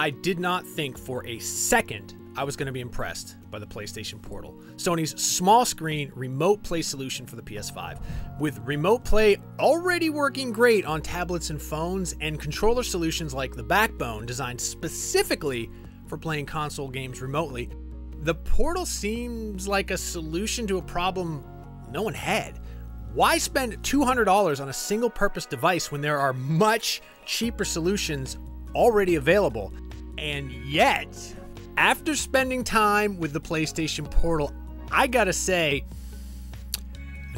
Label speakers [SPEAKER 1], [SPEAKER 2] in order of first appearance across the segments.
[SPEAKER 1] I did not think for a second I was going to be impressed by the PlayStation Portal, Sony's small screen remote play solution for the PS5. With remote play already working great on tablets and phones, and controller solutions like the Backbone designed specifically for playing console games remotely, the Portal seems like a solution to a problem no one had. Why spend $200 on a single-purpose device when there are much cheaper solutions already available? And yet, after spending time with the PlayStation Portal, I gotta say,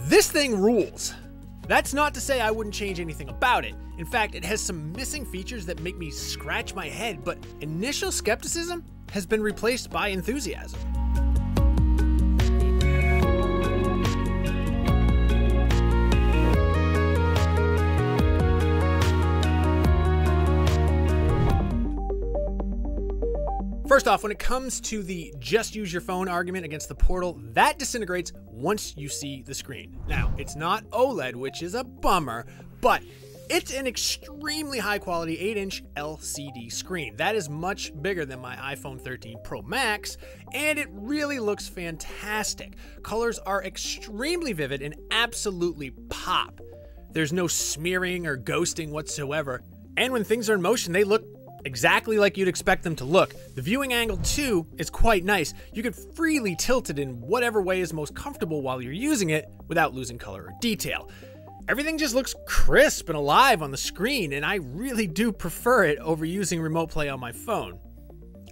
[SPEAKER 1] this thing rules. That's not to say I wouldn't change anything about it. In fact, it has some missing features that make me scratch my head, but initial skepticism has been replaced by enthusiasm. First off, when it comes to the just use your phone argument against the Portal, that disintegrates once you see the screen. Now, it's not OLED, which is a bummer, but it's an extremely high quality 8-inch LCD screen. That is much bigger than my iPhone 13 Pro Max, and it really looks fantastic. Colors are extremely vivid and absolutely pop. There's no smearing or ghosting whatsoever, and when things are in motion, they look exactly like you'd expect them to look. The viewing angle too is quite nice. You can freely tilt it in whatever way is most comfortable while you're using it without losing color or detail. Everything just looks crisp and alive on the screen, and I really do prefer it over using remote play on my phone.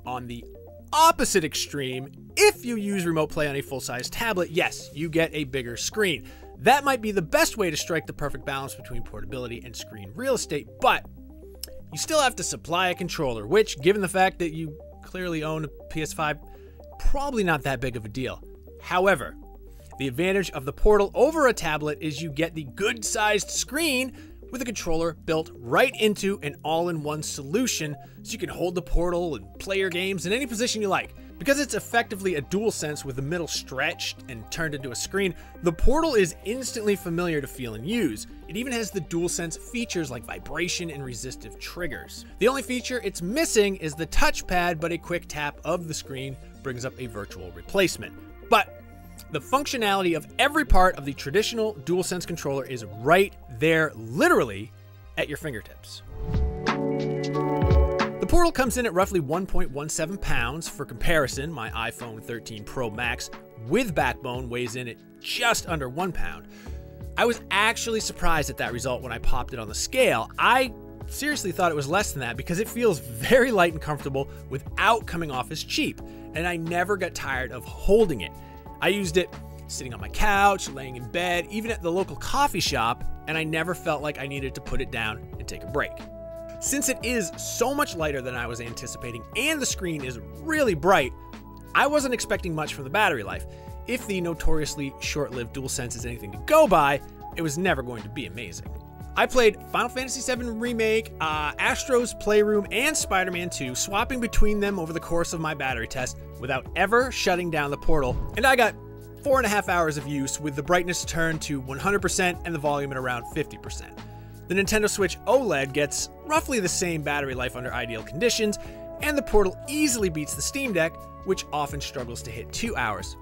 [SPEAKER 1] On the opposite extreme, if you use remote play on a full-size tablet, yes, you get a bigger screen. That might be the best way to strike the perfect balance between portability and screen real estate, but you still have to supply a controller, which, given the fact that you clearly own a PS5, probably not that big of a deal. However, the advantage of the Portal over a tablet is you get the good-sized screen with a controller built right into an all-in-one solution, so you can hold the Portal and play your games in any position you like. Because it's effectively a DualSense with the middle stretched and turned into a screen, the Portal is instantly familiar to feel and use. It even has the DualSense features like vibration and resistive triggers. The only feature it's missing is the touchpad, but a quick tap of the screen brings up a virtual replacement. But the functionality of every part of the traditional DualSense controller is right there, literally at your fingertips. The Portal comes in at roughly 1.17 pounds. For comparison, my iPhone 13 Pro Max with Backbone weighs in at just under 1 pound. I was actually surprised at that result when I popped it on the scale. I seriously thought it was less than that because it feels very light and comfortable without coming off as cheap, and I never got tired of holding it. I used it sitting on my couch, laying in bed, even at the local coffee shop, and I never felt like I needed to put it down and take a break. Since it is so much lighter than I was anticipating and the screen is really bright, I wasn't expecting much from the battery life. If the notoriously short-lived DualSense is anything to go by, it was never going to be amazing. I played Final Fantasy VII Remake, Astro's Playroom, and Spider-Man 2, swapping between them over the course of my battery test without ever shutting down the Portal, and I got 4.5 hours of use with the brightness turned to 100% and the volume at around 50%. The Nintendo Switch OLED gets roughly the same battery life under ideal conditions, and the Portal easily beats the Steam Deck, which often struggles to hit 2 hours.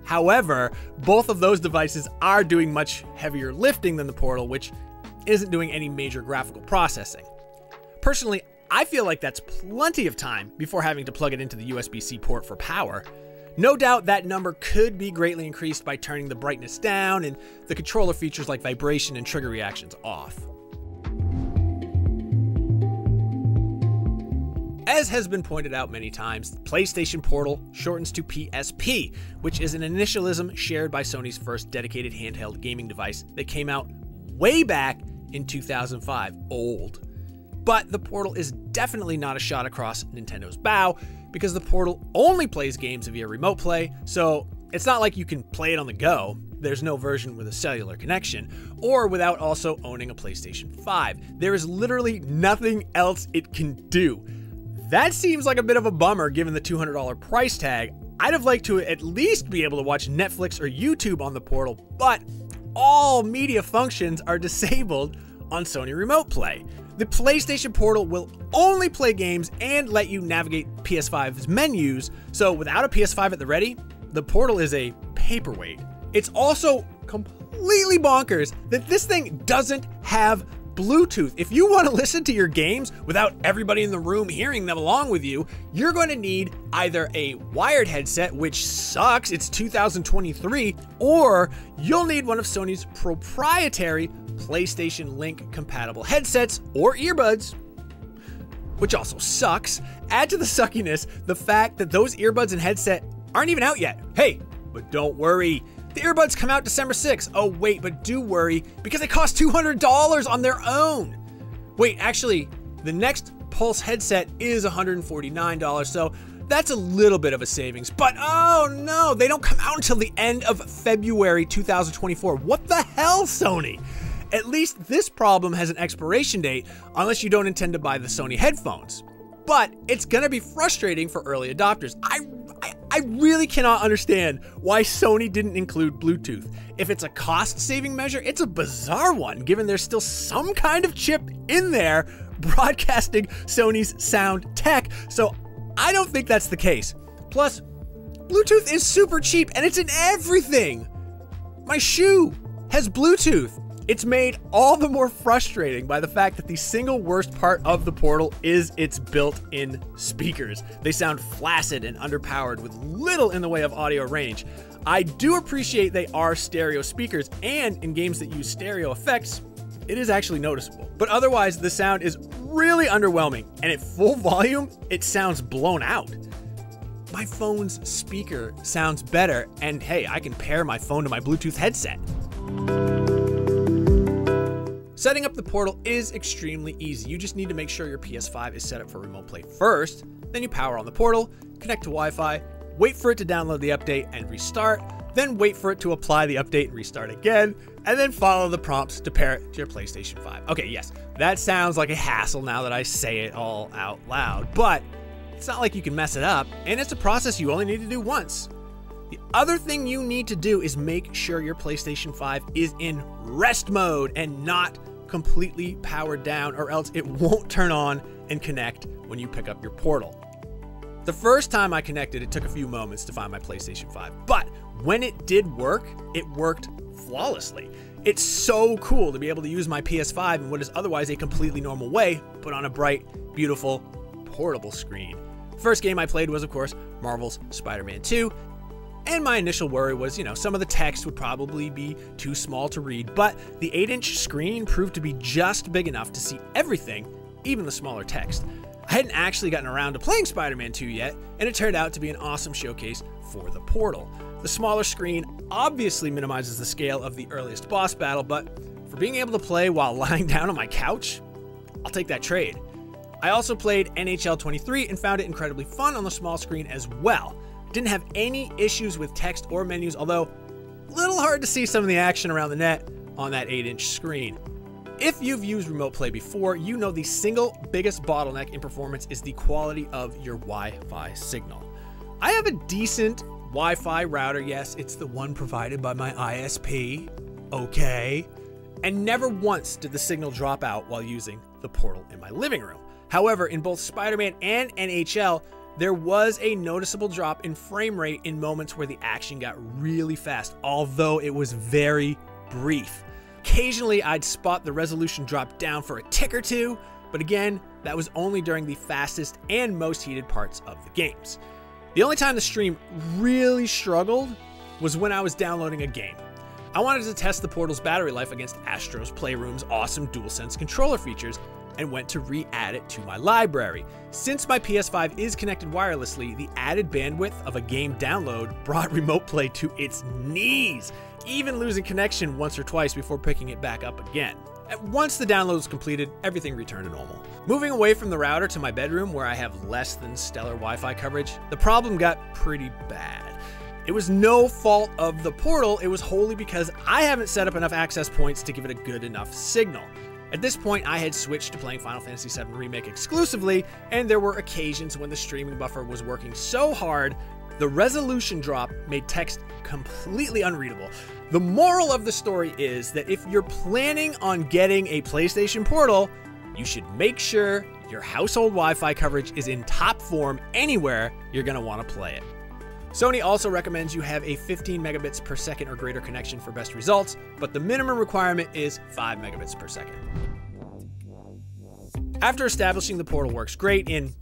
[SPEAKER 1] However, both of those devices are doing much heavier lifting than the Portal, which isn't doing any major graphical processing. Personally, I feel like that's plenty of time before having to plug it into the USB-C port for power. No doubt that number could be greatly increased by turning the brightness down and the controller features like vibration and trigger reactions off. As has been pointed out many times, the PlayStation Portal shortens to PSP, which is an initialism shared by Sony's first dedicated handheld gaming device that came out way back in 2005. Old. But the Portal is definitely not a shot across Nintendo's bow, because the Portal only plays games via remote play, so it's not like you can play it on the go. There's no version with a cellular connection, or without also owning a PlayStation 5. There is literally nothing else it can do. That seems like a bit of a bummer given the $200 price tag. I'd have liked to at least be able to watch Netflix or YouTube on the Portal, but all media functions are disabled on Sony Remote Play. The PlayStation Portal will only play games and let you navigate PS5's menus, so without a PS5 at the ready, the Portal is a paperweight. It's also completely bonkers that this thing doesn't have Bluetooth. If you want to listen to your games without everybody in the room hearing them along with you, you're going to need either a wired headset, which sucks, it's 2023, or you'll need one of Sony's proprietary PlayStation Link compatible headsets or earbuds, which also sucks. Add to the suckiness the fact that those earbuds and headset aren't even out yet. Hey, but don't worry. The earbuds come out December 6th. Oh wait, but do worry, because they cost $200 on their own. Wait, actually, the next Pulse headset is $149, so that's a little bit of a savings. But oh no, they don't come out until the end of February 2024. What the hell, Sony? At least this problem has an expiration date, unless you don't intend to buy the Sony headphones. But it's gonna be frustrating for early adopters. I really cannot understand why Sony didn't include Bluetooth. If it's a cost-saving measure, it's a bizarre one, given there's still some kind of chip in there broadcasting Sony's sound tech, so I don't think that's the case. Plus, Bluetooth is super cheap and it's in everything. My shoe has Bluetooth. It's made all the more frustrating by the fact that the single worst part of the Portal is its built-in speakers. They sound flaccid and underpowered with little in the way of audio range. I do appreciate they are stereo speakers, and in games that use stereo effects, it is actually noticeable. But otherwise, the sound is really underwhelming, and at full volume, it sounds blown out. My phone's speaker sounds better, and hey, I can pair my phone to my Bluetooth headset. Setting up the Portal is extremely easy. You just need to make sure your PS5 is set up for remote play first, then you power on the Portal, connect to Wi-Fi, wait for it to download the update and restart, then wait for it to apply the update and restart again, and then follow the prompts to pair it to your PlayStation 5. Okay, yes, that sounds like a hassle now that I say it all out loud, but it's not like you can mess it up, and it's a process you only need to do once. The other thing you need to do is make sure your PlayStation 5 is in rest mode and not completely powered down, or else it won't turn on and connect when you pick up your Portal. The first time I connected, it took a few moments to find my PlayStation 5, but when it did work, it worked flawlessly. It's so cool to be able to use my PS5 in what is otherwise a completely normal way, but on a bright, beautiful, portable screen. First game I played was, of course, Marvel's Spider-Man 2, and my initial worry was, some of the text would probably be too small to read, but the 8-inch screen proved to be just big enough to see everything, even the smaller text. I hadn't actually gotten around to playing Spider-Man 2 yet, and it turned out to be an awesome showcase for the Portal. The smaller screen obviously minimizes the scale of the earliest boss battle, but for being able to play while lying down on my couch, I'll take that trade. I also played NHL 23 and found it incredibly fun on the small screen as well. Didn't have any issues with text or menus, although a little hard to see some of the action around the net on that 8-inch screen. If you've used remote play before, you know the single biggest bottleneck in performance is the quality of your Wi-Fi signal. I have a decent Wi-Fi router, yes, it's the one provided by my ISP, okay, and never once did the signal drop out while using the Portal in my living room. However, in both Spider-Man and NHL, there was a noticeable drop in frame rate in moments where the action got really fast, although it was very brief. Occasionally, I'd spot the resolution drop down for a tick or two, but again, that was only during the fastest and most heated parts of the games. The only time the stream really struggled was when I was downloading a game. I wanted to test the Portal's battery life against Astro's Playroom's awesome DualSense controller features, and went to re-add it to my library. Since my PS5 is connected wirelessly, the added bandwidth of a game download brought remote play to its knees, even losing connection once or twice before picking it back up again. Once the download was completed, everything returned to normal. Moving away from the router to my bedroom, where I have less than stellar Wi-Fi coverage, the problem got pretty bad. It was no fault of the Portal, it was wholly because I haven't set up enough access points to give it a good enough signal. At this point, I had switched to playing Final Fantasy VII Remake exclusively, and there were occasions when the streaming buffer was working so hard, the resolution drop made text completely unreadable. The moral of the story is that if you're planning on getting a PlayStation Portal, you should make sure your household Wi-Fi coverage is in top form anywhere you're going to want to play it. Sony also recommends you have a 15 megabits per second or greater connection for best results, but the minimum requirement is 5 megabits per second. After establishing the portal works great in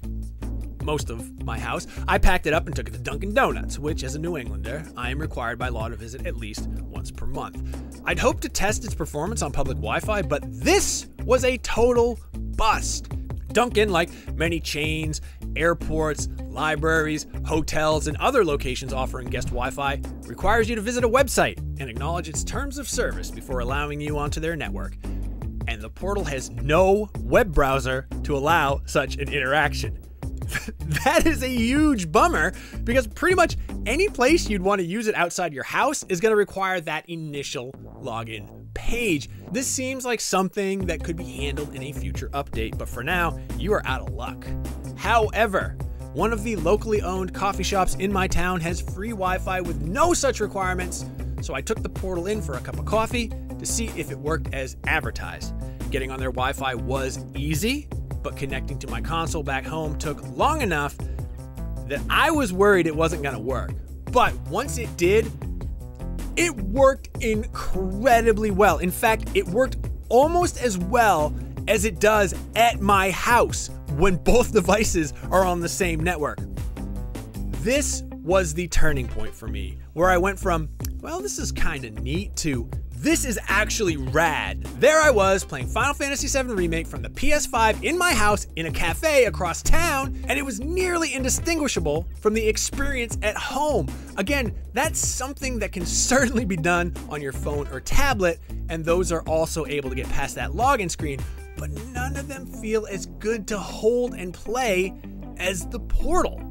[SPEAKER 1] most of my house, I packed it up and took it to Dunkin' Donuts, which as a New Englander, I am required by law to visit at least once per month. I'd hoped to test its performance on public Wi-Fi, but this was a total bust. Dunkin', like many chains, airports, libraries, hotels, and other locations offering guest Wi-Fi, requires you to visit a website and acknowledge its terms of service before allowing you onto their network. And the portal has no web browser to allow such an interaction. That is a huge bummer because pretty much any place you'd want to use it outside your house is going to require that initial login page. This seems like something that could be handled in a future update, but for now, you are out of luck. However, one of the locally owned coffee shops in my town has free Wi-Fi with no such requirements, so I took the portal in for a cup of coffee to see if it worked as advertised. Getting on their Wi-Fi was easy, but connecting to my console back home took long enough that I was worried it wasn't going to work. But once it did, it worked incredibly well. In fact, it worked almost as well as it does at my house when both devices are on the same network. This was the turning point for me, where I went from, well, this is kind of neat, to this is actually rad. There I was playing Final Fantasy VII Remake from the PS5 in my house in a cafe across town, and it was nearly indistinguishable from the experience at home. Again, that's something that can certainly be done on your phone or tablet, and those are also able to get past that login screen, but none of them feel as good to hold and play as the Portal.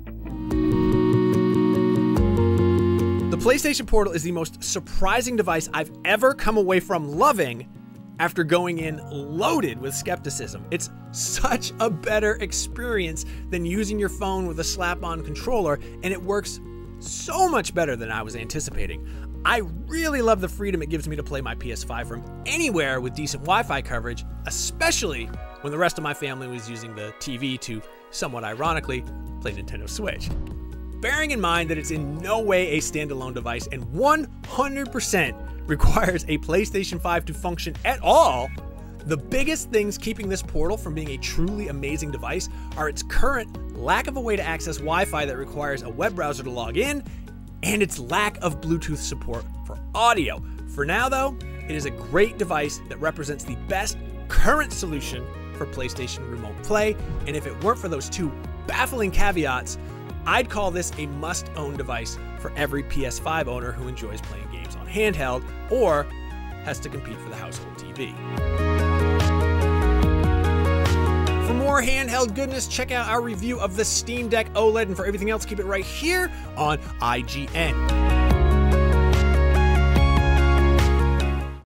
[SPEAKER 1] The PlayStation Portal is the most surprising device I've ever come away from loving after going in loaded with skepticism. It's such a better experience than using your phone with a slap-on controller, and it works so much better than I was anticipating. I really love the freedom it gives me to play my PS5 from anywhere with decent Wi-Fi coverage, especially when the rest of my family was using the TV to, somewhat ironically, play Nintendo Switch. Bearing in mind that it's in no way a standalone device and 100% requires a PlayStation 5 to function at all, the biggest things keeping this Portal from being a truly amazing device are its current lack of a way to access Wi-Fi that requires a web browser to log in, and its lack of Bluetooth support for audio. For now though, it is a great device that represents the best current solution for PlayStation Remote Play, and if it weren't for those two baffling caveats, I'd call this a must-own device for every PS5 owner who enjoys playing games on handheld or has to compete for the household TV. For more handheld goodness, check out our review of the Steam Deck OLED, and for everything else, keep it right here on IGN.